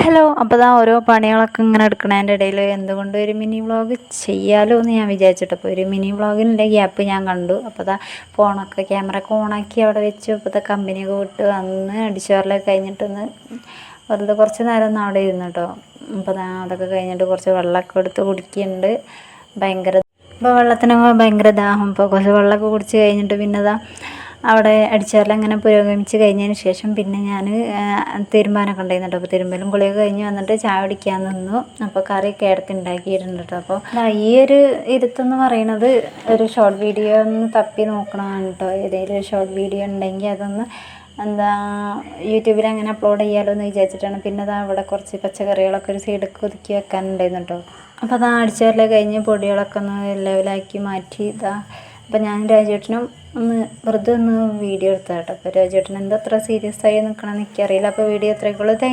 Hello. അപ്പോൾ ഓരോ പണികളൊക്കെ ഇങ്ങനെ എടുക്കണതിൻ്റെ ഇടയിൽ എന്തുകൊണ്ട് ഒരു മിനി വ്ളോഗ് ചെയ്യാലോ എന്ന് ഞാൻ വിചാരിച്ചിട്ട്, അപ്പോൾ ഒരു മിനി വ്ളോഗിൻ്റെ ഗ്യാപ്പ് ഞാൻ കണ്ടു. അപ്പോൾ ഫോണൊക്കെ ക്യാമറയൊക്കെ ഓണാക്കി അവിടെ വെച്ചു. അപ്പോൾ കമ്പനിയൊക്കെ വിട്ട് വന്ന് അടിച്ചുവാരലൊക്കെ കഴിഞ്ഞിട്ടൊന്ന് വെറുതെ കുറച്ച് നേരം ഒന്ന് അവിടെ ഇരുന്നു കേട്ടോ. അപ്പോൾ അതൊക്കെ കഴിഞ്ഞിട്ട് കുറച്ച് വെള്ളമൊക്കെ എടുത്ത് കുടിക്കുന്നുണ്ട്. ഇപ്പോൾ വെള്ളത്തിനൊക്കെ ഭയങ്കര ദാഹം. ഇപ്പോൾ കുറച്ച് വെള്ളമൊക്കെ കുടിച്ച് കഴിഞ്ഞിട്ട് പിന്നെ അവിടെ അടിച്ചുവാരൽ അങ്ങനെ പുരോഗമിച്ച് കഴിഞ്ഞതിന് ശേഷം പിന്നെ ഞാൻ തിരുമ്പാനൊക്കെ ഉണ്ടായിരുന്നു. അപ്പോൾ തിരുമ്പലും കുളിയൊക്കെ കഴിഞ്ഞ് വന്നിട്ട് ചായ കുടിക്കാൻ നിന്നു. അപ്പോൾ കറിയൊക്കെ എടുത്ത് ഉണ്ടാക്കിയിട്ടുണ്ട് കേട്ടോ. അപ്പോൾ ഈ ഒരു ഇരുത്തെന്ന് പറയുന്നത് ഒരു ഷോർട്ട് വീഡിയോ ഒന്ന് തപ്പി നോക്കണമാണ് കേട്ടോ. ഏതെങ്കിലും ഒരു ഷോർട്ട് വീഡിയോ ഉണ്ടെങ്കിൽ അതൊന്ന് യൂട്യൂബിൽ അങ്ങനെ അപ്ലോഡ് ചെയ്യാമല്ലോ എന്ന് വിചാരിച്ചിട്ടാണ്. പിന്നെ അവിടെ കുറച്ച് പച്ചക്കറികളൊക്കെ ഒരു സൈഡൊക്കെ ഒതുക്കി വെക്കാനുണ്ടായിരുന്നു കേട്ടോ. അപ്പോൾ അടിച്ചുവാരൽ കഴിഞ്ഞ് പൊടികളൊക്കെ ഒന്ന് ലെവലാക്കി മാറ്റി അപ്പോൾ ഞാൻ രാജേട്ടനും ഒന്ന് വെറുതെ ഒന്ന് വീഡിയോ എടുത്താൽ കേട്ടോ. അപ്പോൾ രാജേട്ടൻ എന്താ അത്ര സീരിയസ് ആയി നിൽക്കണമെന്ന് എനിക്കറിയില്ല. അപ്പോൾ വീഡിയോ അത്രയൊക്കെ ഉള്ളൂ.